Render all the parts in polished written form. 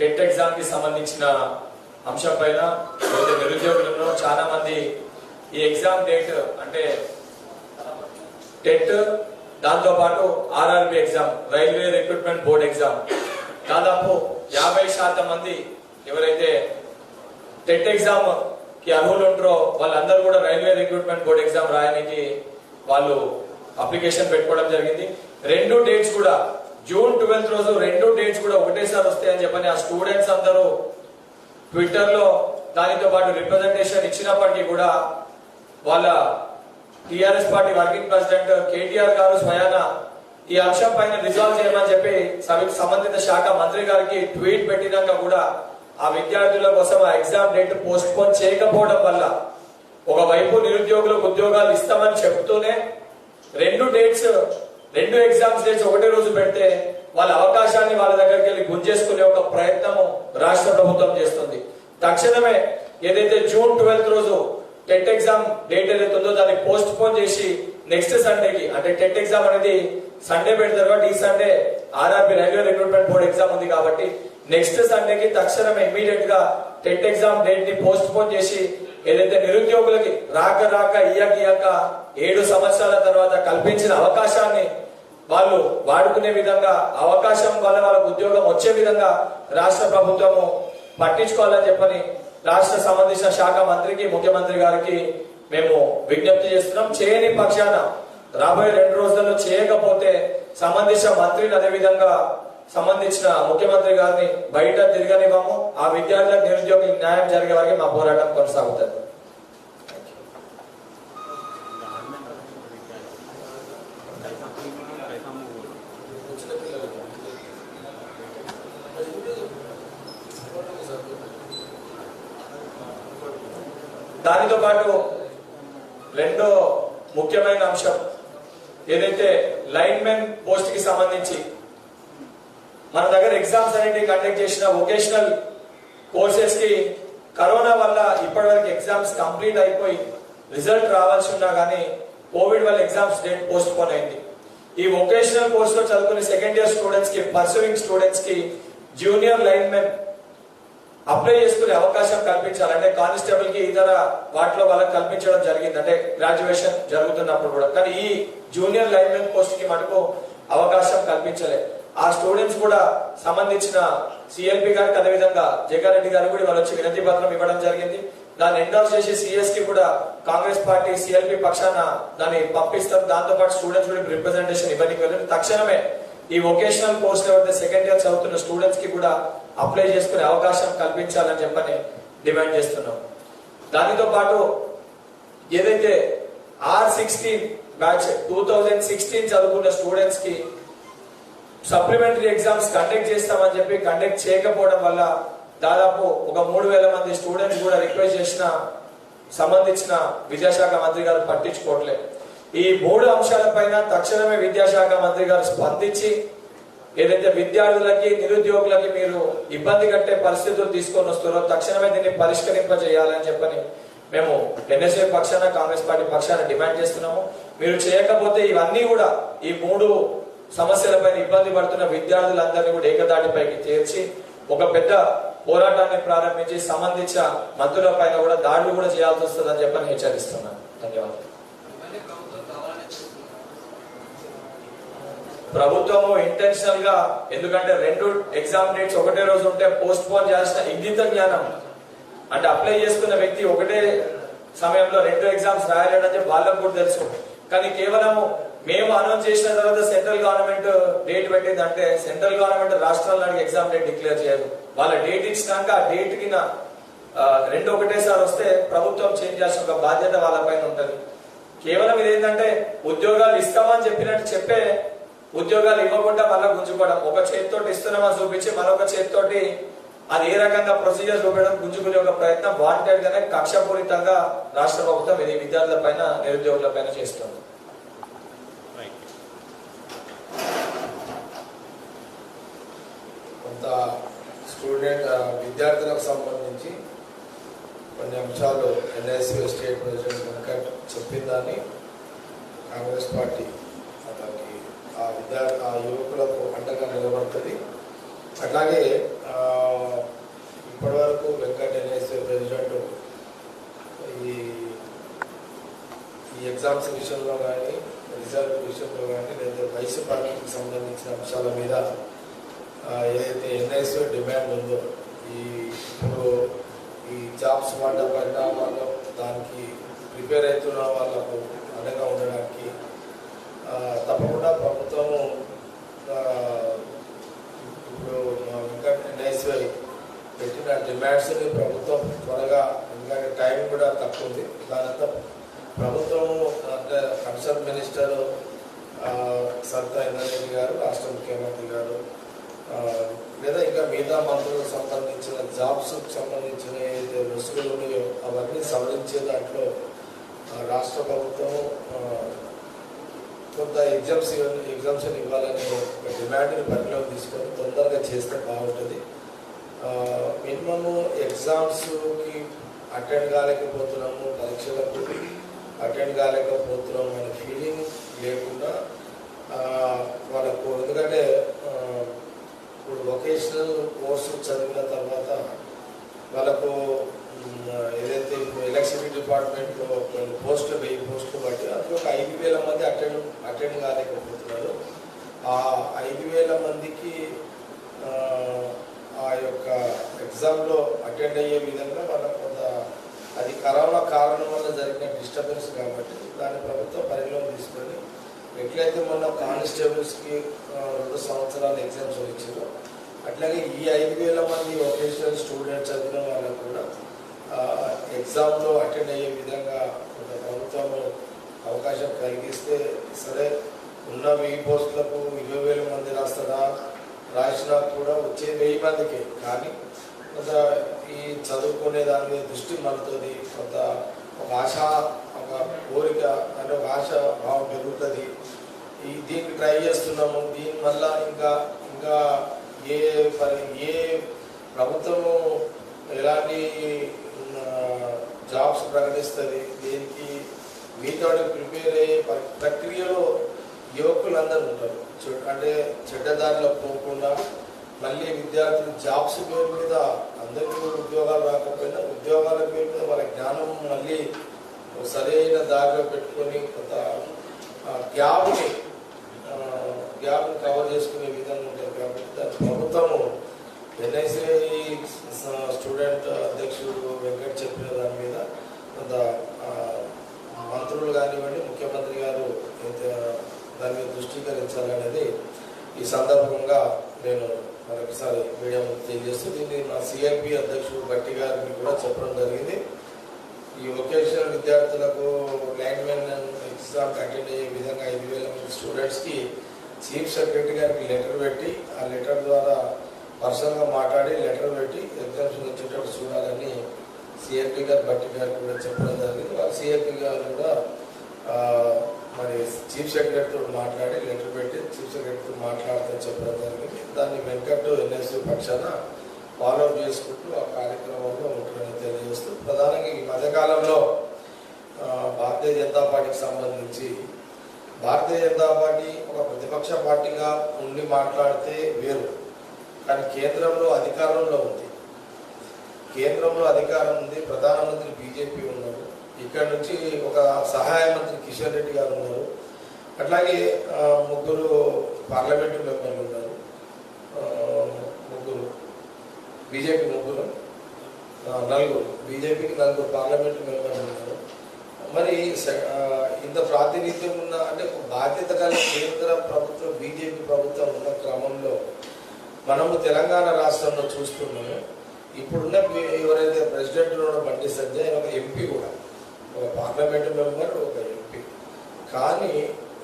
TET exam కి సంబంధించిన అంశం పైన నిరుద్యోగులలో చాలా మంది ఈ ఎగ్జామ్ డేట్ అంటే టెట్ దాంతో పాటు RRB exam railway recruitment board exam దాదాపు 50% మంది ఎవరైతే టెట్ ఎగ్జామ్ కి అర్హులు ఉంటారో వాళ్ళందరూ కూడా రైల్వే రిక్రూట్మెంట్ బోర్డ్ ఎగ్జామ్ రాయడానికి వాళ్ళు అప్లికేషన్ పెట్టుకోవడం జరిగింది. రెండు డేట్స్ కూడా జూన్ 12 రోజు రెండు డేట్స్ కూడా ఒకటేసారి వస్తాయని చెప్పని ఆ స్టూడెంట్స్ అందరూ ట్విట్టర్ లో దానితో పాటు రిప్రజెంటేషన్ ఇచ్చినప్పటికీ కూడా వాళ్ళ TRS party working president KTR గారు స్వయాన ఈ అంశం పైన రిజాల్వ్ చేయమని చెప్పి సంబంధిత శాఖ మంత్రి గారికి ట్వీట్ పెట్టినాక కూడా ఆ విద్యార్థుల కోసం ఆ ఎగ్జామ్ డేట్ పోస్ట్ పోన్ చేయకపోవడం వల్ల ఒకవైపు నిరుద్యోగులకు ఉద్యోగాలు ఇస్తామని చెప్తూనే రెండు ఎగ్జామ్స్ డేట్స్ ఒకటే రోజు పెడితే వాళ్ళ అవకాశాన్ని వాళ్ళ దగ్గరికి వెళ్ళి గుంజేసుకునే ఒక ప్రయత్నము రాష్ట్ర ప్రభుత్వం చేస్తుంది. తక్షణమే ఏదైతే జూన్ 12 రోజు టెట్ ఎగ్జామ్ డేట్ ఏదైతే ఉందో దాన్ని పోస్ట్ పోన్ చేసి నెక్స్ట్ సండేకి అంటే టెట్ ఎగ్జామ్ అనేది సండే పెడతారు కాబట్టి ఈ Sunday RRB railway recruitment board exam ఉంది కాబట్టి నెక్స్ట్ సండేకి తక్షణమే ఇమీడియట్ గా టెట్ ఎగ్జామ్ డేట్ ని పోస్ట్ పోన్ చేసి ఏదైతే నిరుద్యోగులకి రాక ఇయ్యక 7 సంవత్సరాల తర్వాత కల్పించిన అవకాశాన్ని వాళ్ళు వాడుకునే విధంగా అవకాశం వల్ల వాళ్ళకు ఉద్యోగం వచ్చే విధంగా రాష్ట్ర ప్రభుత్వము పట్టించుకోవాలని చెప్పని రాష్ట్ర సంబంధించిన శాఖ మంత్రికి ముఖ్యమంత్రి గారికి మేము విజ్ఞప్తి చేస్తున్నాం. చేయని పక్షాన రాబోయే 2 రోజులలో చేయకపోతే సంబంధించిన మంత్రిని అదే విధంగా సంబంధించిన ముఖ్యమంత్రి గారిని బయట తిరగనివ్వము. ఆ విద్యార్థులకు నిరుద్యోగులకు న్యాయం జరిగే వరకు మా పోరాటం కొనసాగుతుంది. దానితో పాటు రెండో ముఖ్యమైన అంశం ఏదైతే లైన్మెన్ పోస్ట్ కి సంబంధించి మన దగ్గర ఎగ్జామ్స్ అనేవి కండక్ట్ చేసిన వొకేషనల్ కోర్సెస్ కి కరోనా వల్ల ఇప్పటివరకు ఎగ్జామ్స్ కంప్లీట్ అయిపోయి రిజల్ట్ రావాల్సి ఉన్నా కానీ కోవిడ్ వల్ల ఎగ్జామ్స్ డేట్ పోస్ట్ పోన్ అయింది. ఈ వొకేషనల్ కోర్స్ లో చదువుకునే సెకండ్ ఇయర్ స్టూడెంట్స్ కి పర్సూయింగ్ స్టూడెంట్స్ కి జూనియర్ లైన్మెన్ అప్లై చేసుకునే అవకాశం కల్పించాలి. అంటే కానిస్టేబుల్ కి ఇతర వాటిలో వాళ్ళకి కల్పించడం జరిగింది అంటే గ్రాడ్యుయేషన్ జరుగుతున్నప్పుడు కూడా. కానీ ఈ జూనియర్ లైన్మెన్ పోస్ట్ కి మటుకు అవకాశం కల్పించలే. ఆ స్టూడెంట్స్ కూడా సంబంధించిన సిఎల్పి గారికి అదేవిధంగా జగ్గారెడ్డి గారు కూడా వాళ్ళు వచ్చి వినతి పత్రం ఇవ్వడం జరిగింది. దాన్ని ఎండోర్స్ చేసి సిఎస్ కి కూడా కాంగ్రెస్ పార్టీ సిఎల్పి పక్షాన దాన్ని పంపిస్తారు. దాంతో పాటు స్టూడెంట్స్ కూడా రిప్రజెంటేషన్ ఇవ్వడానికి వెళ్ళి తక్షణమే ఈ వొకేషనల్ కోర్స్ ఎవరైతే సెకండ్ ఇయర్ చదువుతున్న స్టూడెంట్స్ కి కూడా అప్లై చేసుకునే అవకాశం కల్పించాలని చెప్పని డిమాండ్ చేస్తున్నాం. దానితో పాటు ఏదైతే R16 బ్యాచ్ 2016 చదువుకున్న స్టూడెంట్స్ కి సప్లిమెంటరీ ఎగ్జామ్స్ కండక్ట్ చేస్తామని చెప్పి కండక్ట్ చేయకపోవడం వల్ల దాదాపు ఒక 3000 మంది స్టూడెంట్స్ కూడా రిక్వెస్ట్ చేసిన సంబంధించిన విద్యాశాఖ మంత్రి గారు పట్టించుకోవట్లేదు. ఈ 3 అంశాలపైన తక్షణమే విద్యాశాఖ మంత్రి గారు స్పందించి ఏదైతే విద్యార్థులకి నిరుద్యోగులకి మీరు ఇబ్బంది కట్టే పరిస్థితులు తీసుకొని వస్తారో తక్షణమే దీన్ని పరిష్కరింపజేయాలని చెప్పని మేము ఎన్ఎస్ఏ పక్షాన కాంగ్రెస్ పార్టీ పక్షాన డిమాండ్ చేస్తున్నాము. మీరు చేయకపోతే ఇవన్నీ కూడా ఈ 3 సమస్యలపైన ఇబ్బంది పడుతున్న విద్యార్థులందరినీ కూడా ఏకదాటిపైకి చేర్చి ఒక పెద్ద పోరాటాన్ని ప్రారంభించి సంబంధించిన మంత్రుల పైన కూడా దాడులు కూడా చేయాల్సి వస్తుందని చెప్పని హెచ్చరిస్తున్నాను. ధన్యవాదాలు. ప్రభుత్వము ఇంటెన్షనల్ గా ఎందుకంటే 2 ఎగ్జామ్ డేట్స్ ఒకటే రోజు ఉంటే పోస్ట్ పోన్ చేయాల్సిన ఇంగిత జ్ఞానం అంటే అప్లై చేసుకున్న వ్యక్తి ఒకటే సమయంలో 2 ఎగ్జామ్స్ రాయాలని చెప్పి వాళ్ళకు కూడా తెలుసు. కానీ కేవలము మేము అనౌన్స్ చేసిన తర్వాత సెంట్రల్ గవర్నమెంట్ డేట్ పెట్టింది అంటే సెంట్రల్ గవర్నమెంట్ రాష్ట్రాల నాటికి ఎగ్జామ్ డేట్ డిక్లేర్ చేయదు. వాళ్ళ డేట్ ఇచ్చినాక ఆ డేట్ కి 2 ఒకటేసారి వస్తే ప్రభుత్వం చేంజ్ చేసిన ఒక బాధ్యత వాళ్ళ పైన ఉంటది. కేవలం ఇదేంటంటే ఉద్యోగాలు ఇస్తామని చెప్పినట్టు చెప్పే ఉద్యోగాలు ఇవ్వకుండా మళ్ళీ గుంజుకోవడం, ఒక చేతితోటి ఇస్తున్నామని చూపించి మరొక చేతితోటి అది ఏ రకంగా ప్రొసీజర్ చూపడం గుంజుకునే ఒక ప్రయత్నం వాంటెడ్ గానే కక్షపూరితంగా రాష్ట్ర ప్రభుత్వం ఇది విద్యార్థుల పైన నిరుద్యోగుల పైన చేస్తుంది. కొంత స్టూడెంట్ విద్యార్థులకు సంబంధించి కొన్ని అంశాలు ఎన్ఎస్యూ స్టేట్ ప్రెసిడెంట్ వెంకట్ చెప్పిన దాన్ని కాంగ్రెస్ పార్టీ ఆ యువకులకు అండగా నిలబడుతుంది. అట్లాగే ఇప్పటివరకు వెంకట ఎన్ఎస్ఏ ప్రెసిడెంట్ ఈ ఎగ్జామ్స్ విషయంలో కానీ రిజల్ట్ విషయంలో కానీ లేదా వయసు పార్టీకి సంబంధించిన అంశాల మీద ఏదైతే ఎన్ఎస్ఏ డిమాండ్ ఉందో ఇప్పుడు ఈ జాబ్స్ పడ్డ వాళ్ళు దానికి ప్రిపేర్ అవుతున్న వాళ్ళకు అండగా ఉండడానికి తప్పకుండా ప్రభుత్వం ఇప్పుడు ఇంకా ఎన్ఎస్ఐ పెట్టిన డిమాండ్స్ని ప్రభుత్వం త్వరగా, ఎందుకంటే టైం కూడా తక్కువ ఉంది, దానంతా ప్రభుత్వం అంటే కన్సర్న్ మినిస్టర్ సరితా ఇంద్రారెడ్డి గారు, రాష్ట్ర ముఖ్యమంత్రి గారు లేదా ఇంకా మిగతా మంత్రులకు సంబంధించిన జాబ్స్కి సంబంధించిన ఏదైతే రుసుగులు ఉన్నాయో అవన్నీ సవరించే దాంట్లో రాష్ట్ర ప్రభుత్వం కొంత ఎగ్జామ్షన్ ఇవ్వాలని ఒక డిమాండ్ని పరిగణలోకి తీసుకొని తొందరగా చేస్తే బాగుంటుంది. మినిమము ఎగ్జామ్స్కి అటెండ్ కాలేకపోతున్నాము, పరీక్షలకు అటెండ్ కాలేకపోతున్నాము అనే ఫీలింగ్ లేకుండా వాళ్ళకు, ఎందుకంటే ఇప్పుడు వొకేషనల్ కోర్సు చదివిన తర్వాత వాళ్ళకు ఏదైతే ఇప్పుడు ఎలక్ట్రిసిటీ డిపార్ట్మెంట్లో పోస్టులు 1000 పోస్టులు బట్టి అందులో ఒక 5000 మంది అటెండ్ కాలేకపోతున్నారు. ఆ 5000 మందికి ఆ యొక్క ఎగ్జామ్లో అటెండ్ అయ్యే విధంగా వాళ్ళకు కొంత, అది కరోనా కారణం వల్ల జరిగిన డిస్టర్బెన్స్ కాబట్టి దాన్ని ప్రభుత్వం పరిగణలోకి తీసుకొని ఎట్లయితే మొన్న కానిస్టేబుల్స్కి 2 సంవత్సరాలు ఎగ్జామ్స్ ఇచ్చారో అట్లాగే ఈ 5000 మంది వొకేషనల్ స్టూడెంట్స్ చదివిన వాళ్ళకు కూడా ఎగ్జామ్లో అటెండ్ అయ్యే విధంగా ప్రభుత్వం అవకాశం కలిగిస్తే సరే. ఉన్న 1000 పోస్టులకు 20,000 మంది రాసినా కూడా వచ్చే 1000 మందికే, కానీ కొంత ఈ చదువుకునే దాని మీద దృష్టి మనతోది, కొంత ఒక ఆశ, ఒక కోరిక అంటే ఒక ఆశ భావం పెరుగుతుంది. దీన్ని ట్రై చేస్తున్నాము, దీనివల్ల ఇంకా ఏ ప్రభుత్వము ఎలాంటి జాబ్స్ ప్రకటిస్తుంది, దీనికి మీతో ప్రిపేర్ అయ్యే ప్రక్రియలో యువకులందరూ ఉంటారు. అంటే చెడ్డదారిలో పోకుండా మళ్ళీ విద్యార్థులు జాబ్స్ పేరు మీద అందరికీ ఉద్యోగాలు రాకపోయినా ఉద్యోగాల పేరు మీద వాళ్ళ జ్ఞానం మళ్ళీ సరైన దారిలో పెట్టుకొని కొంత గ్యాప్ని కవర్ చేసుకునే విధంగా ఉంటుంది. కాబట్టి దాని ప్రభుత్వము ఎన్ఐసిఐ స్టూడెంట్ అధ్యక్షుడు వెంకట్ చెప్పిన దాని మీద కొంత మంత్రులు కానివ్వండి, ముఖ్యమంత్రి గారు దాని మీద దృష్టీకరించాలనేది ఈ సందర్భంగా నేను మరొకసారి మీడియా తెలియజేస్తూ, దీన్ని మా సిఐపి అధ్యక్షుడు భట్టి గారికి కూడా చెప్పడం జరిగింది. ఈ వొకేషనల్ విద్యార్థులకు లైన్మెన్ ఎగ్జామ్ అటెండ్ అయ్యే విధంగా 5000 మంది స్టూడెంట్స్కి చీఫ్ సెక్రటరీ గారికి లెటర్ పెట్టి, ఆ లెటర్ ద్వారా పర్సనల్గా మాట్లాడి లెటర్ పెట్టి ఎగ్జామ్స్ వచ్చేటప్పుడు చూడాలని సిఐపి గారు భట్టి గారికి కూడా చెప్పడం జరిగింది. వాళ్ళు సిఐపి గారు కూడా మరి చీఫ్ సెక్రటరీతో మాట్లాడి లెటర్ పెట్టి చీఫ్ సెక్రటరీతో మాట్లాడుతూ చెప్పడం జరిగింది. దాన్ని వెంకట్ ఎన్ఎస్యూ పక్షాన ఫాలో చేసుకుంటూ ఆ కార్యక్రమంలో ఉంటుందని తెలియజేస్తూ, ప్రధానంగా ఈ మధ్యకాలంలో భారతీయ జనతా పార్టీకి సంబంధించి భారతీయ జనతా పార్టీ ఒక ప్రతిపక్ష పార్టీగా ఉండి మాట్లాడితే వేరు, కానీ కేంద్రంలో అధికారంలో ఉంది. కేంద్రంలో అధికారం ఉంది, ప్రధానమంత్రి బీజేపీ ఉన్నారు, ఇక్కడ నుంచి ఒక సహాయ మంత్రి కిషన్ రెడ్డి గారు ఉన్నారు, అట్లాగే 3 పార్లమెంటు మెంబర్లు ఉన్నారు, 3 బీజేపీ 4 బీజేపీకి 4 పార్లమెంటు మెంబర్లు ఉన్నారు. మరి ఇంత ప్రాతినిధ్యం ఉన్న, అంటే బాధ్యత కలిగిన కేంద్ర ప్రభుత్వం బీజేపీ ప్రభుత్వం ఉన్న క్రమంలో మనము తెలంగాణ రాష్ట్రంలో చూస్తున్నాము. ఇప్పుడున్న ఎవరైతే ప్రెసిడెంట్ ఉన్నాడో బండి సంజయ్ ఒక ఎంపీ కూడా, ఒక పార్లమెంటు మెంబర్, ఒక ఎంపీ. కానీ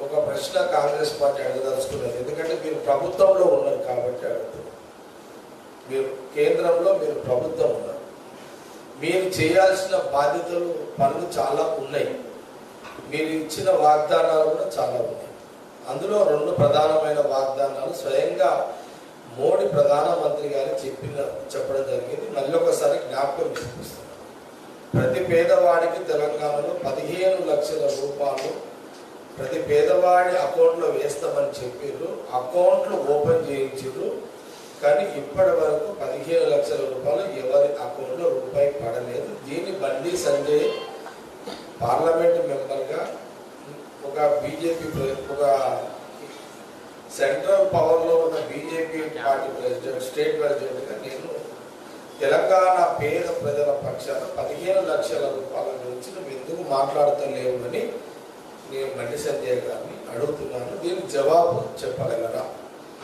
ఒక ప్రశ్న కాంగ్రెస్ పార్టీ అడగదలుచుకున్నది, ఎందుకంటే మీరు ప్రభుత్వంలో ఉన్నారు కాబట్టి అడుగుతున్నారు. మీరు కేంద్రంలో మీరు ప్రభుత్వం ఉన్నారు, మీరు చేయాల్సిన బాధ్యతలు పనులు చాలా ఉన్నాయి, మీరు ఇచ్చిన వాగ్దానాలు కూడా చాలా ఉన్నాయి. అందులో 2 ప్రధానమైన వాగ్దానాలు స్వయంగా మోడీ ప్రధానమంత్రి గారు చెప్పడం జరిగింది. మళ్ళీ ఒకసారి జ్ఞాపకం చూపిస్తున్నారు. ప్రతి పేదవాడికి తెలంగాణలో 15 లక్షల రూపాయలు ప్రతి పేదవాడి అకౌంట్లో వేస్తామని చెప్పారు. అకౌంట్లు ఓపెన్ చేయించారు, కానీ ఇప్పటి వరకు 15 లక్షల రూపాయలు ఎవరి అకౌంట్లో రూపాయి పడలేదు. దీన్ని బండి సంజయ్ పార్లమెంట్ మెంబర్గా ఒక బీజేపీ ఒక సెంట్రల్ పవర్లో ఉన్న బీజేపీ పార్టీ ప్రెసిడెంట్, స్టేట్ ప్రెసిడెంట్గా నేను తెలంగాణ పేద ప్రజల పక్షాన 15 లక్షల రూపాయల గురించి నువ్వు ఎందుకు మాట్లాడతలేవు అని నేను బండి సంజయ్ గారిని అడుగుతున్నాను. దీనికి జవాబు చెప్పగలరా?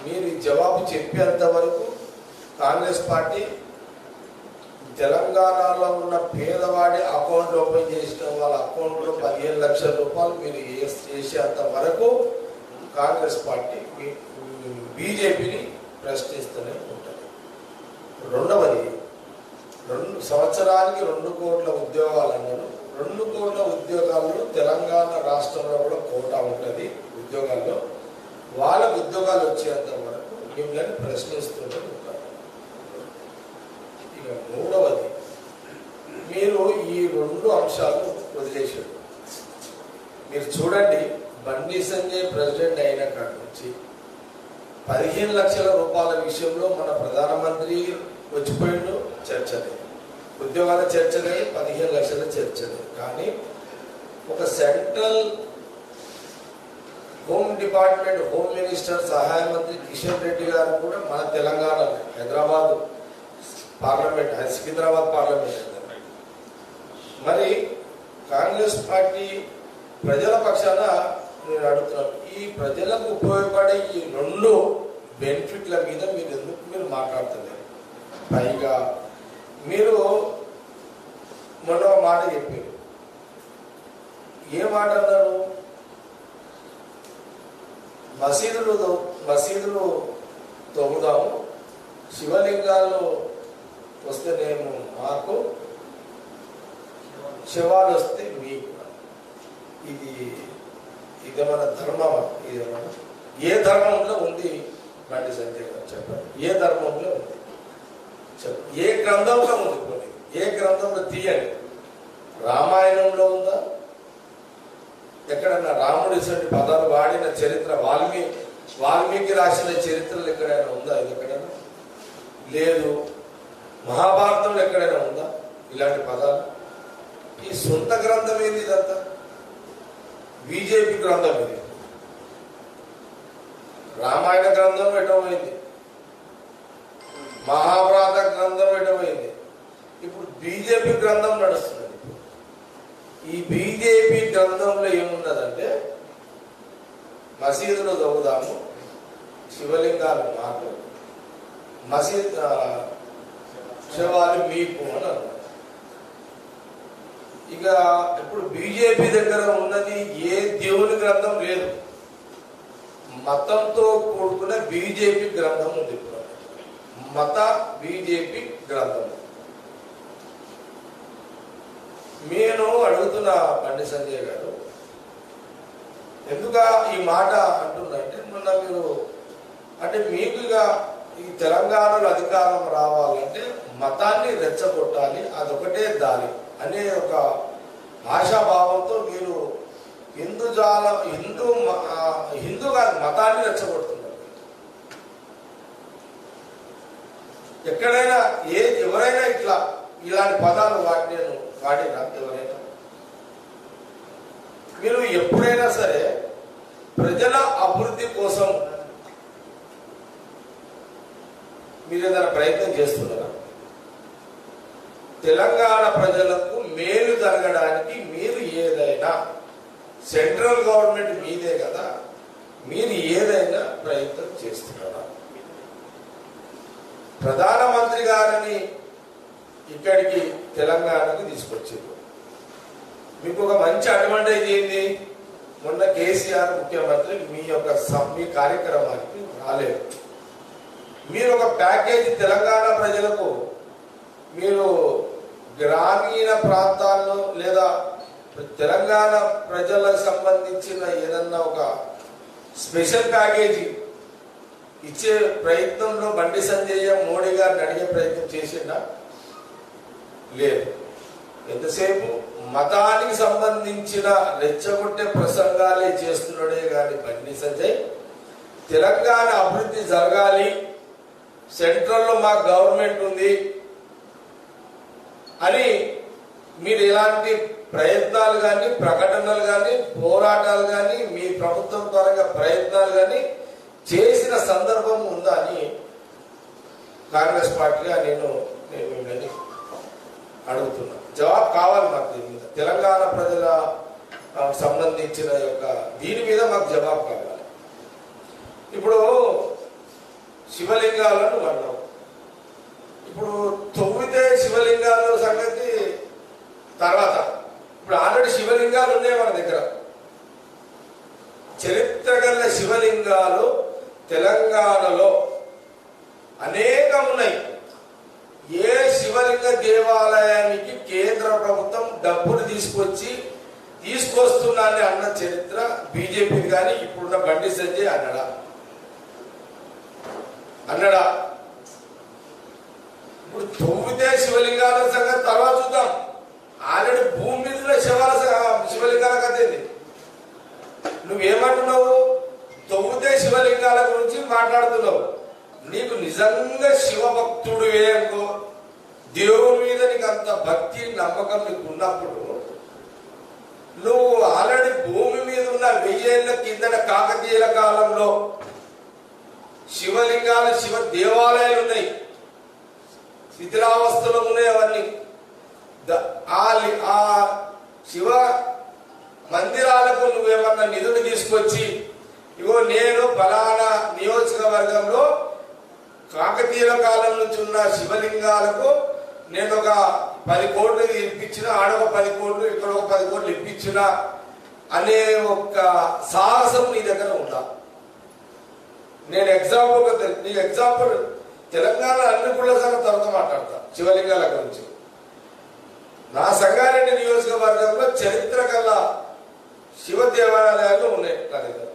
మీరు ఈ జవాబు చెప్పేంత వరకు కాంగ్రెస్ పార్టీ తెలంగాణలో ఉన్న పేదవాడి అకౌంట్ ఓపెన్ చేసిన వాళ్ళ అకౌంట్లో 15 లక్షల రూపాయలు మీరు చేసేంత వరకు కాంగ్రెస్ పార్టీ బీజేపీని ప్రశ్నిస్తూనే ఉంటుంది. రెండవది, 2 సంవత్సరానికి 2 కోట్ల ఉద్యోగాలు అన్నారు. 2 కోట్ల ఉద్యోగాల్లో తెలంగాణ రాష్ట్రంలో కూడా కోటా ఉంటుంది ఉద్యోగాల్లో. వాళ్ళకు ఉద్యోగాలు వచ్చేంత వరకు మిమ్మల్ని ప్రశ్నిస్తూనే ఉంటారు. ఇక మూడవది, మీరు ఈ 2 అంశాలు వదిలేశారు. మీరు చూడండి, బండి సంజయ్ ప్రెసిడెంట్ అయిన కాడి నుంచి 15 లక్షల రూపాయల విషయంలో మన ప్రధానమంత్రి వచ్చిపోయిండు, చర్చ లేదు. ఉద్యోగాల చర్చ లేదు, 15 లక్షల చర్చ లేదు. కానీ ఒక central home department home minister సహాయ మంత్రి కిషన్ రెడ్డి గారు కూడా మన తెలంగాణ హైదరాబాద్ పార్లమెంట్, సికింద్రాబాద్ పార్లమెంట్. మరి కాంగ్రెస్ పార్టీ ప్రజల పక్షాన నేను అడుగుతున్నాను, ఈ ప్రజలకు ఉపయోగపడే ఈ 2 బెనిఫిట్ల మీద మీరు ఎందుకు మాట్లాడుతున్నారు? పైగా మీరు మొన్న మాట చెప్పారు. ఏ మాట అన్నారు? మసీదులు తవ్వుదాము, శివలింగాలు వస్తేనేమో మాకు, శివాలు వస్తే మీకు. ఇదేమన్నా ధర్మమా? ఇదేమన్నా ఏ ధర్మంలో ఉంది? బండి సంజయ్ గారు చెప్పండి, ఏ ధర్మంలో ఉంది? చెప్పండి, ఏ గ్రంథంలో ఉంది? కొన్ని ఏ గ్రంథంలో తీయండి. రామాయణంలో ఉందా? ఎక్కడన్నా రాముడి పదాలు వాడిన చరిత్ర, వాల్మీకి రాసిన చరిత్రలు ఎక్కడైనా ఉందా? ఇది ఎక్కడైనా లేదు. మహాభారతంలో ఎక్కడైనా ఉందా ఇలాంటి పదాలు? ఈ సొంత గ్రంథం ఏంది? ఇదంతా బీజేపీ గ్రంథం. ఇది రామాయణ గ్రంథం ఎటమైంది, మహాభారత గ్రంథం ఎటమైంది, ఇప్పుడు బీజేపీ గ్రంథం నడుస్తున్నది. ఈ బీజేపీ గ్రంథంలో ఏమున్నదంటే, మసీదులో చదువుదాము, శివలింగాలు మాకు, శివాలు మీకు అని అన్నారు. ఇక ఇప్పుడు బీజేపీ దగ్గర ఉన్నది ఏ దేవుని గ్రంథం లేదు, మతంతో కూడుకున్న బీజేపీ గ్రంథం ఉంది. ఇప్పుడు మత బీజేపీ గ్రంథం. నేను అడుగుతున్న బండి సంజయ్ గారు, ఎందుకు ఈ మాట అంటున్నంటే, మొన్న మీరు అంటే మీకు ఈ తెలంగాణలో అధికారం రావాలంటే మతాన్ని రెచ్చగొట్టాలి, అదొకటే దారి అనే ఒక ఆశాభావంతో మీరు హిందూ కాదు మతాన్ని రెచ్చగొడుతున్నారు. ఎక్కడైనా ఎవరైనా ఇలాంటి పదాలు వాడినా ఎవరైనా? మీరు ఎప్పుడైనా సరే ప్రజల అభివృద్ధి కోసం మీరు ఏదైనా ప్రయత్నం చేస్తున్నారా? తెలంగాణ ప్రజలకు మేలు జరగడానికి మీరు ఏదైనా, సెంట్రల్ గవర్నమెంట్ మీదే కదా, మీరు ఏదైనా ప్రయత్నం చేస్తున్నారా? ప్రధానమంత్రి గారిని ఇక్కడికి తెలంగాణకు తీసుకొచ్చారు. మీకు ఒక మంచి అడ్వాంటేజ్ ఏంది? మొన్న కేసీఆర్ ముఖ్యమంత్రి మీ కార్యక్రమానికి రాలేదు. మీరు ఒక ప్యాకేజీ తెలంగాణ ప్రజలకు, మీరు గ్రామీణ ప్రాంతాల్లో లేదా తెలంగాణ ప్రజలకు సంబంధించిన ఏదన్నా ఒక స్పెషల్ ప్యాకేజీ ఇచ్చే ప్రయత్నంలో బండి సంజయ్ మోడీ గారిని అడిగే ప్రయత్నం చేసిండా? లేదు. ఎంతసేపు మతానికి సంబంధించిన రెచ్చగొట్టే ప్రసంగాలే చేస్తున్నాడే కానీ బండి సంజయ్ తెలంగాణ అభివృద్ధి జరగాలి, సెంట్రల్లో మా గవర్నమెంట్ ఉంది అని మీరు ఎలాంటి ప్రయత్నాలు కానీ ప్రకటనలు కానీ పోరాటాలు కానీ మీ ప్రభుత్వం పరంగా ప్రయత్నాలు కానీ చేసిన సందర్భం ఉందా అని కాంగ్రెస్ పార్టీగా నేను మిమ్మల్ని అడుగుతున్నా. జవాబు కావాలి మాకు దీని మీద. తెలంగాణ ప్రజల సంబంధించిన యొక్క దీని మీద మాకు జవాబు కావాలి. ఇప్పుడు శివలింగాలను అన్నాం. ఇప్పుడు తొవ్వితే శివలింగాల సంగతి తర్వాత. ఇప్పుడు ఆల్రెడీ శివలింగాలు ఉన్నాయి మన దగ్గర. చరిత్ర గల శివలింగాలు తెలంగాణలో అనేకం ఉన్నాయి. ఏ శివలింగ దేవాలయానికి కేంద్ర ప్రభుత్వం డబ్బులు తీసుకొస్తున్నానని అన్న చరిత్ర బీజేపీ కానీ ఇప్పుడున్న బండి సంజయ్ అన్నడా? ఇప్పుడు తొవ్వితే శివలింగాల సంగతి తర్వాత చూద్దాం. ఆల్రెడీ భూమి మీద శివలింగాల కథ ఏంది? నువ్వేమంటున్నావు? తొవ్వితే శివలింగాల గురించి మాట్లాడుతున్నావు. నీకు నిజంగా శివభక్తుడివే అనుకో, దేవుని మీద నీకు అంత భక్తి నమ్మకం నీకు ఉన్నప్పుడు నువ్వు ఆల్రెడీ భూమి మీద ఉన్న 1000 ఏళ్ల కిందట కాకతీయుల కాలంలో శివలింగాలు శివ దేవాలయాలు ఉన్నాయి, శిథిలావస్థలో ఉన్నాయి. అవన్నీ ఆ శివ మందిరాలకు నువ్వేమన్నా నిధులు తీసుకొచ్చి ఇగో నేను ఫలానా నియోజకవర్గంలో కాకతీయుల కాలం నుంచి ఉన్న శివలింగాలకు నేను ఒక 10 కోట్లు ఇప్పించిన, ఆడొక 10 కోట్లు, ఇక్కడ ఒక 10 కోట్లు ఇప్పించిన అనే ఒక సాహసం నీ దగ్గర ఉందా? నేను ఎగ్జాంపుల్ తెలంగాణ అన్ని గుళ్ళ సంగతి తర్వాత మాట్లాడతా. శివలింగాల గురించి నా సంగారెడ్డి నియోజకవర్గంలో చరిత్ర గల శివ దేవాలయాలు ఉన్నాయి నా దగ్గర.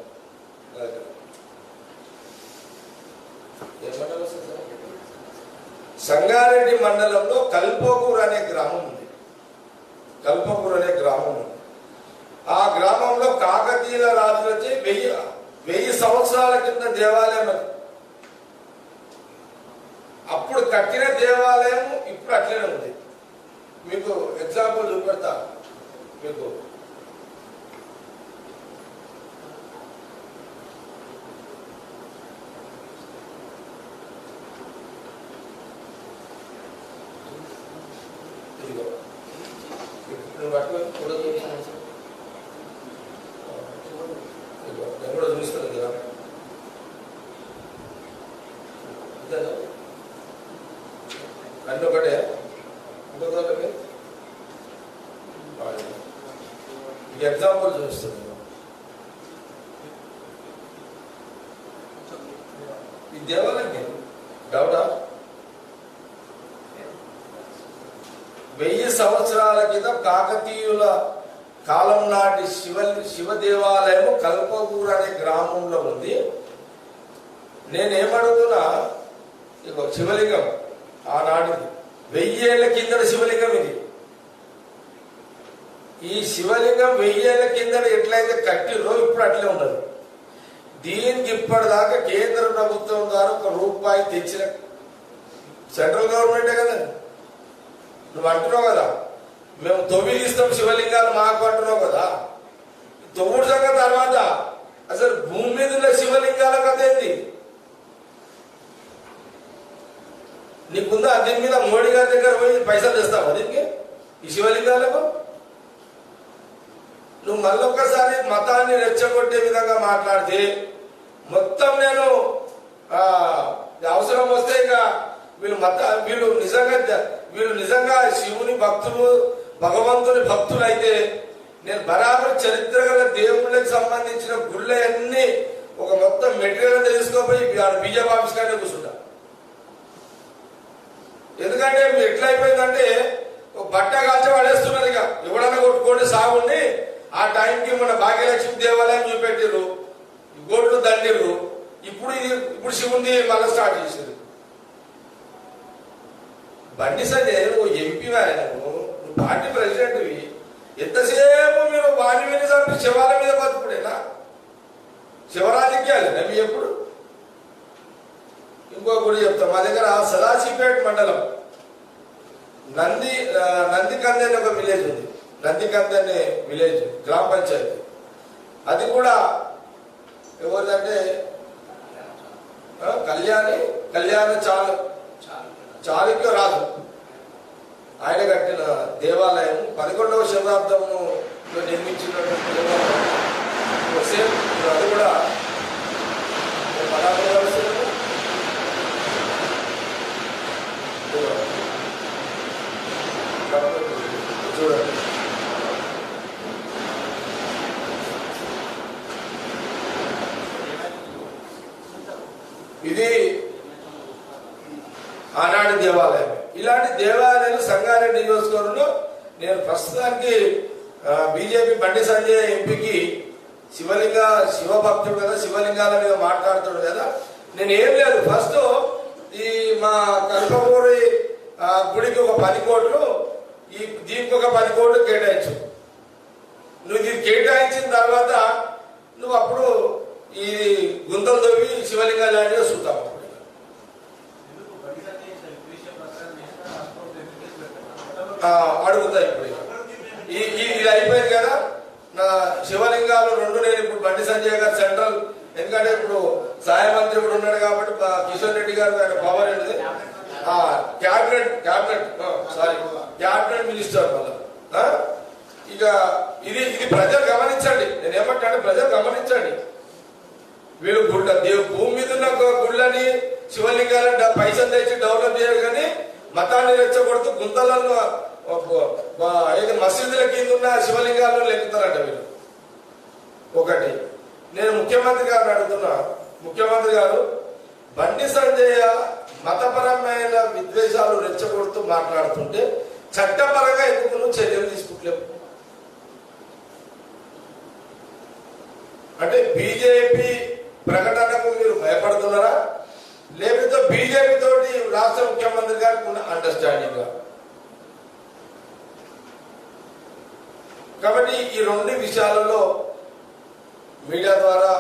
సంగారెడ్డి మండలంలో కల్పకూరు అనే గ్రామం ఉంది. ఆ గ్రామంలో కాకతీయుల రాజులచే 1000 సంవత్సరాల కింద దేవాలయం. అప్పుడు కట్టిన దేవాలయం ఇప్పుడు అట్లనే ఉంది. మీకు ఎగ్జాంపుల్ చూపెడతా. మీకు కూడా చూపిస్తాను కదా. అన్నీ ఒకటే ఇంకొకటి ఎగ్జాంపుల్ చూపిస్తుంది. ఈ దేవాలయం డౌటా? 1000 సంవత్సరాల కింద కాకతీయుల కాలం నాటి శివ దేవాలయము కల్పకూరు అనే గ్రామంలో ఉంది. నేనేమడుగుతున్నా, ఇక శివలింగం ఆనాటిది 1000 ఏళ్ల కింద శివలింగం ఇది. ఈ శివలింగం 1000 ఏళ్ల కింద ఎట్లయితే కట్టిరో ఇప్పుడు అట్లే ఉండదు. దీనికి ఇప్పటిదాకా కేంద్ర ప్రభుత్వం ద్వారా ₹1 తెచ్చిన సెంట్రల్ గవర్నమెంటే కదా. నువ్వు అంటున్నావు కదా, మేము తొవ్విలిస్తాం శివలింగాలు మాకు అంటున్నావు కదా. తొవ్వుడు సంగతి తర్వాత అసలు భూమి మీద ఉన్న శివలింగాల కథ ఏంది నీకుందా? దీని మీద మోడీ గారి దగ్గర పోయి పైసలు తెస్తావా దీనికి, ఈ శివలింగాలకు? నువ్వు మళ్ళొక్కసారి మతాన్ని రెచ్చగొట్టే విధంగా మాట్లాడితే మొత్తం నేను అవసరం వస్తే ఇక వీళ్ళు నిజంగా శివుని భక్తులు, భగవంతుని భక్తులు అయితే నేను బరాబర్ చరిత్ర గల దేవుళ్ళకి సంబంధించిన గుళ్ళన్నీ ఒక మొత్తం మెటీరియల్ తెలుసుకోపోయి బీజేపీ ఆఫీస్ కానీ కూర్చుంటా. ఎందుకంటే ఎట్లయిపోయిందంటే బట్ట కాల్చి పడేస్తున్నారు. ఇక ఎవడన్నా కొట్టుకోండి సాగుండి. ఆ టైంకి మన భాగ్యలక్ష్మి దేవాలయం చూపెట్టిర్రు, గోడ్లు దండిర్రు. ఇప్పుడు శివుని మళ్ళీ స్టార్ట్ చేసారు. బండి సంజయ్ నువ్వు ఎంపీ నువ్వు పార్టీ ప్రెసిడెంట్వి, ఎంతసేపు మీరు వాణి మీద చంపి శివాల మీద బతుకుడేనా? శివరాజకీయాలేనా మీ ఎప్పుడు? ఇంకో గుడి చెప్తాం. మా దగ్గర సదాశివపేట మండలం నందికంద అనే ఒక విలేజ్ ఉంది. నందికంద అనే విలేజ్ గ్రామ పంచాయతీ. అది కూడా ఎవరిదంటే కళ్యాణ చాళుక్య రాజు ఆయన కట్టిన దేవాలయం 11వ శతాబ్దంలో నిర్మించినటువంటి దేవాలయం. సేమ్ అది కూడా చూడండి. ఇది ఆనాటి దేవాలయం. ఇలాంటి దేవాలయాలు సంగారెడ్డి నియోజకవర్గంలో నేను ప్రస్తుతానికి బీజేపీ బండి సంజయ్ ఎంపీకి శివభక్తుడు కదా, శివలింగాల మీద మాట్లాడుతాడు కదా. నేను ఏం లేదు, ఫస్ట్ ఈ మా కల్పపూరి గుడికి ఒక 10 కోట్లు, ఈ దీనికి ఒక 10 కోట్లు కేటాయించు. నువ్వు ఇది కేటాయించిన తర్వాత నువ్వు అప్పుడు ఈ గుంతలు తవ్వి శివలింగాలు లాంటివి చూద్దాం. అడుగుతా ఇప్పుడు ఇది అయిపోయింది కదా. నా శివలింగాలు 2 నేను ఇప్పుడు బండి సంజయ్ గారు సెంట్రల్, ఎందుకంటే ఇప్పుడు సహాయ మంత్రి కూడా ఉన్నాడు కాబట్టి కిషన్ రెడ్డి గారు ఆయన పవర్ ఏంటిది క్యాబినెట్ మినిస్టర్ వల్ల. ఇక ఇది ప్రజలు గమనించండి. నేను ఏమంటాను, ప్రజలు గమనించండి. వీళ్ళు భూమి మీద ఉన్న గుళ్ళని శివలింగాలను పైసలు తెచ్చి డెవలప్ చేయాలి, కానీ మతాన్ని రెచ్చగొడుతూ గుంతలలో మసీదుల కింద ఉన్న శివలింగాలను లెక్కుతారంట వీళ్ళు. ఒకటి నేను ముఖ్యమంత్రి గారిని అడుగుతున్నా, ముఖ్యమంత్రి గారు బండి సంజయ్ మతపరమైన విద్వేషాలు రెచ్చగొడుతూ మాట్లాడుతుంటే చట్టపరంగా ఎందుకు నువ్వు చర్యలు తీసుకుంటలేవు? అంటే బీజేపీ ప్రకటనకు మీరు భయపడుతున్నారా, లేకపోతే బీజేపీ తోటి రాష్ట్ర ముఖ్యమంత్రి గారికి ఉన్న అండర్స్టాండింగ్? కాబట్టి ఈ 2 విషయాలలో మీడియా ద్వారా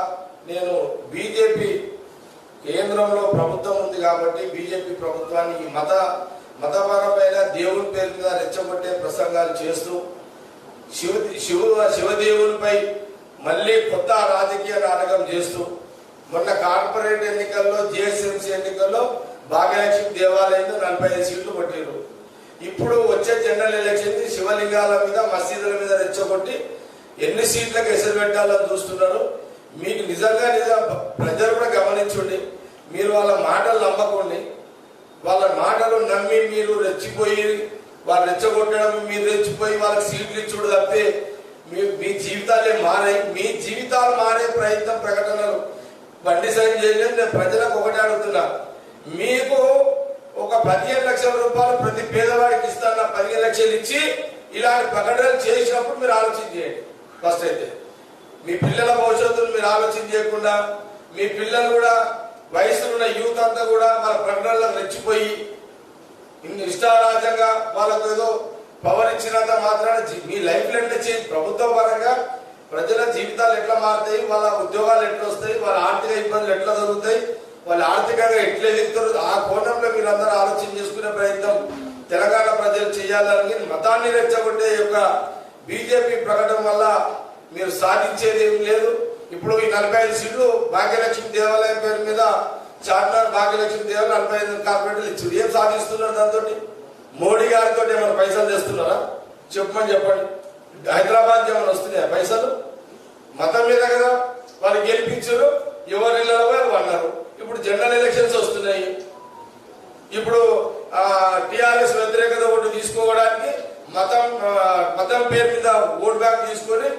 నేను బీజేపీ కేంద్రంలో ప్రభుత్వం ఉంది కాబట్టి బీజేపీ ప్రభుత్వాన్ని ఈ మతపరమైన దేవుని పేరు మీద రెచ్చగొట్టే ప్రసంగాలు చేస్తూ శివదేవునిపై మళ్ళీ కొత్త రాజకీయ నాటకం చేస్తూ మొన్న కార్పొరేట్ ఎన్నికల్లో జిహెచ్ఎంసీ ఎన్నికల్లో భాగ్యలక్ష్మి దేవాలయంలో 45 సీట్లు కొట్టారు. ఇప్పుడు వచ్చే జనరల్ ఎలక్షన్ శివలింగాల మీద మసీదుల మీద రెచ్చగొట్టి ఎన్ని సీట్లకు ఎసరు పెట్టాలని చూస్తున్నారు. మీకు నిజంగా ప్రజలు కూడా గమనించండి. మీరు వాళ్ళ మాటలు నమ్మకండి. వాళ్ళ మాటలు నమ్మి మీరు రెచ్చిపోయి వాళ్ళు రెచ్చగొట్టడం, మీరు రెచ్చిపోయి వాళ్ళకి సీట్లు ఇచ్చుడు తప్పితే మీ జీవితాలే మారాయి. మీ జీవితాలు మారే ప్రయత్నం ప్రకటనలు బండి సంజయ్ నేను ప్రజలకు ఒకటి అడుగుతున్నా, మీకు ఒక 15 లక్షల రూపాయలు ప్రతి పేదవాడికి ఇస్తాన 15 లక్షలు ఇచ్చి ఇలాంటి ప్రకటనలు చేసినప్పుడు మీరు ఆలోచన చేయండి. ఫస్ట్ అయితే మీ పిల్లల భవిష్యత్తును మీరు ఆలోచన చేయకుండా మీ పిల్లలు కూడా వయసులో ఉన్న యూత్ అంతా కూడా వాళ్ళ ప్రకటనలకు రెచ్చిపోయి ఇష్టారాజ్యంగా వాళ్ళకు ఏదో పవర్ ఇచ్చినంత మాత్రాన మీ లైఫ్ ఎట్లా చేంజ్, ప్రభుత్వ పరంగా ప్రజల జీవితాలు ఎట్లా మారుతాయి, వాళ్ళ ఉద్యోగాలు ఎట్లా వస్తాయి, వాళ్ళ ఆర్థిక ఇబ్బందులు ఎట్లా జరుగుతాయి, వాళ్ళు ఆర్థికంగా ఎట్లా ఎదుగుతారు, ఆ కోణంలో మీరందరూ ఆలోచన చేసుకునే ప్రయత్నం తెలంగాణ ప్రజలు చేయాలని. మతాన్ని రెచ్చగొట్టే యొక్క బీజేపీ ప్రకటన వల్ల మీరు సాధించేది ఏం లేదు. ఇప్పుడు ఈ 45 సీట్లు భాగ్యలక్ష్మి దేవాలయం పేరు మీద చార్మినార్ భాగ్యలక్ష్మి దేవాలయం 45 కార్పొరేటర్లు ఇచ్చారు. ఏం సాధిస్తున్నారు దాంతో? మోడీ గారితో ఏమైనా పైసలు తెస్తున్నారా? చెప్పండి. హైదరాబాద్ ఏమైనా వస్తున్నాయా పైసలు? మతం మీద కదా వాళ్ళు గెలిపించారు, ఎవరు ఇళ్ళలో అన్నారు. ఇప్పుడు జనరల్ ఎలక్షన్స్ వస్తున్నాయి. ఇప్పుడు టిఆర్ఎస్ వ్యతిరేకత ఓటు తీసుకోవడానికి మతం పేరు మీద ఓట్ బ్యాంక్ తీసుకొని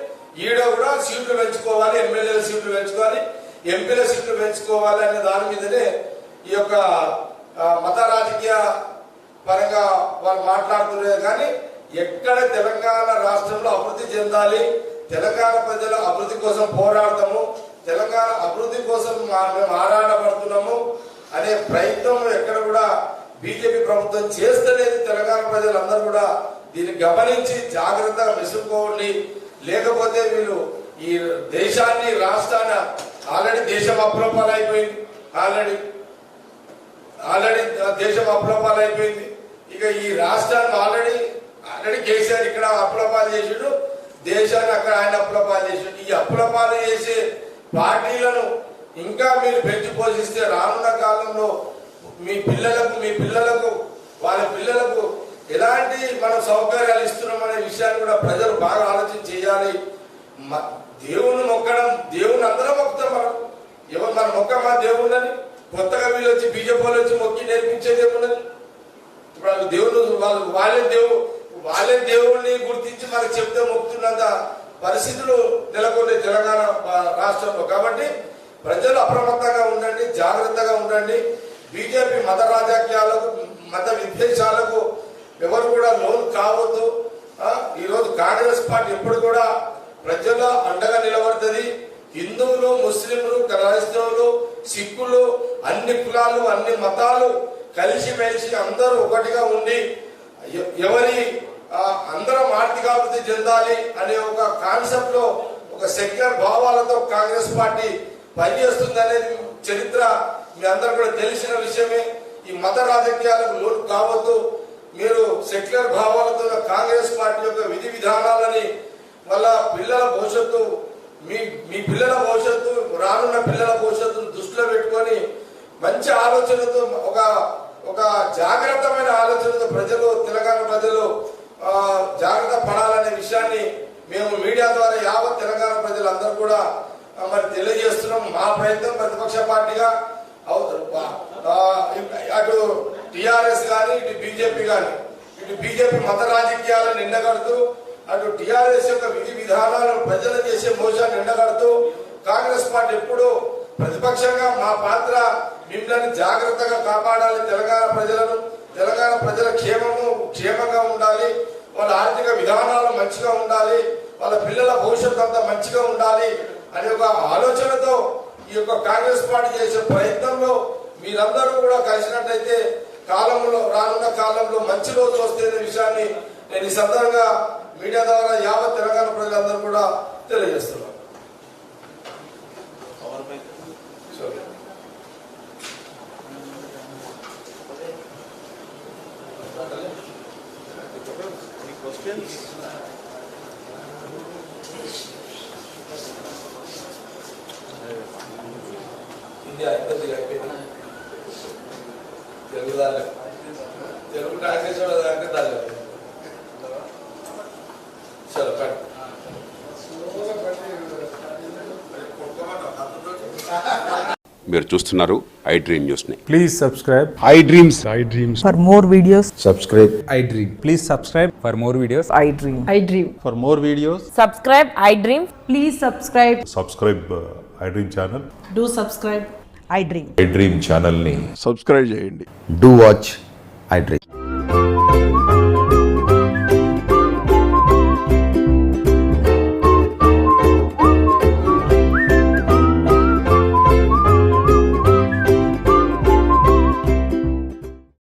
ఈడ కూడా సీట్లు పెంచుకోవాలి, ఎమ్మెల్యేల సీట్లు పెంచుకోవాలి, ఎంపీల సీట్లు పెంచుకోవాలి అనే దాని మీదనే ఈ యొక్క మత రాజకీయ పరంగా వాళ్ళు మాట్లాడుతున్నారు. కానీ ఎక్కడ తెలంగాణ రాష్ట్రంలో అభివృద్ధి చెందాలి, తెలంగాణ ప్రజల అభివృద్ధి కోసం పోరాడతాము, తెలంగాణ అభివృద్ధి కోసం మేము ఆరాటపడుతున్నాము అనే ప్రయత్నం ఎక్కడ కూడా బీజేపీ ప్రభుత్వం చేస్తలేదు. తెలంగాణ ప్రజలందరూ కూడా దీన్ని గమనించి జాగ్రత్తగా మెసులుకోండి. లేకపోతే వీళ్ళు ఈ దేశాన్ని రాష్ట్రాన్ని ఆల్రెడీ దేశం అప్రూపాలు అయిపోయింది. ఆల్రెడీ ఆల్రెడీ దేశం అప్లపాలు అయిపోయింది. ఇక ఈ రాష్ట్రాన్ని ఆల్రెడీ కేసీఆర్ ఇక్కడ అప్లపాలు చేసిండు, దేశాన్ని అక్కడ ఆయన అప్లపాలు చేసిండు. ఈ అప్లపాలు చేసే పార్టీలను ఇంకా మీరు పెంచి పోషిస్తే రానున్న కాలంలో మీ పిల్లలకు వాళ్ళ పిల్లలకు ఎలాంటి మనం సౌకర్యాలు ఇస్తున్నామనే విషయాన్ని కూడా ప్రజలు బాగా ఆలోచన చేయాలి. దేవుని మొక్కడం, దేవుని అందరం మొక్కుతాం. మనం మొక్కమా దేవుళ్ళని? కొత్తగా వీళ్ళు వచ్చి బీజేపీ వాళ్ళు వచ్చి మొక్కి నేర్పించేది ఏమున్నది? ఇప్పుడు దేవుడు వాళ్ళే దేవుడిని గుర్తించి మనకు చెప్తే మొక్కుతున్నంత పరిస్థితులు నెలకొన్నాయి తెలంగాణ రాష్ట్రంలో. కాబట్టి ప్రజలు అప్రమత్తంగా ఉండండి, జాగ్రత్తగా ఉండండి. బీజేపీ మత రాజకీయాలకు, మత విద్వేషాలకు ఎవరు కూడా లోన్ కావద్దు. ఈరోజు కాంగ్రెస్ పార్టీ ఎప్పుడు కూడా ప్రజల అండగా నిలబడుతుంది. హిందువులు, ముస్లింలు, క్రైస్తవులు, సిక్కులు, అన్ని కులాలు, అన్ని మతాలు కలిసిమెలిసి అందరూ ఒకటిగా ఉండి అందరం ఆర్థికాభివృద్ధి చెందాలి అనే ఒక కాన్సెప్ట్ లో, ఒక సెక్యులర్ భావాలతో కాంగ్రెస్ పార్టీ పనిచేస్తుంది అనేది చరిత్ర మీ అందరూ కూడా తెలిసిన విషయమే. ఈ మత రాజకీయాలకు లోటు కావద్దు. మీరు సెక్యులర్ భావాలతో కాంగ్రెస్ పార్టీ యొక్క విధి విధానాలని వాళ్ళ పిల్లల భవిష్యత్తు, మీ పిల్లల భవిష్యత్తు, రానున్న పిల్లల భవిష్యత్తును దృష్టిలో పెట్టుకొని మంచి ఆలోచనతో, ఒక జాగ్రత్తమైన ఆలోచనతో తెలంగాణ ప్రజలు జాగ్రత్త పడాలనే విషయాన్ని మేము మీడియా ద్వారా యావత్ తెలంగాణ ప్రజలందరూ కూడా మరి తెలియజేస్తున్నాం. మా ప్రయత్నం ప్రతిపక్ష పార్టీగా అటు టిఆర్ఎస్ కానీ, ఇటు బీజేపీ కానీ, ఇటు బీజేపీ మత రాజకీయాలను ఎండగడుతూ, అటు టిఆర్ఎస్ యొక్క విధి విధానాలను ప్రజలు చేసే మోసాన్ని ఎండగడుతూ, కాంగ్రెస్ పార్టీ ఎప్పుడు ప్రతిపక్షంగా మా పాత్ర మిమ్మల్ని జాగ్రత్తగా కాపాడాలి. తెలంగాణ ప్రజల క్షేమంగా ఉండాలి, వాళ్ళ ఆర్థిక విధానాలు మంచిగా ఉండాలి, వాళ్ళ పిల్లల భవిష్యత్తు అంతా మంచిగా ఉండాలి అనే ఒక ఆలోచనతో ఈ యొక్క కాంగ్రెస్ పార్టీ చేసే ప్రయత్నంలో మీరందరూ కూడా కలిసినట్లయితే రానున్న కాలంలో మంచి రోజులు వస్తాయనే విషయాన్ని నేను ఈ సందర్భంగా మీడియా ద్వారా యావత్ తెలంగాణ ప్రజలందరూ కూడా తెలియజేస్తున్నాను. ఇండియా ఇంతది అయిపోయింది. తెలుగు ట్రాన్స్లేషన్ అంటే దాని చలో పట్టు. మీరు చూస్తున్నారు ఐ డ్రీమ్ న్యూస్ ని. Please subscribe I dreams For more videos, subscribe I dream. please subscribe for more videos. I dream. I dream. For more videos, Subscribe, I dream. Please subscribe. Subscribe I dream channel. Do subscribe. I dream. I dream ఛానల్ని subscribe చేయండి. Do watch I Dream.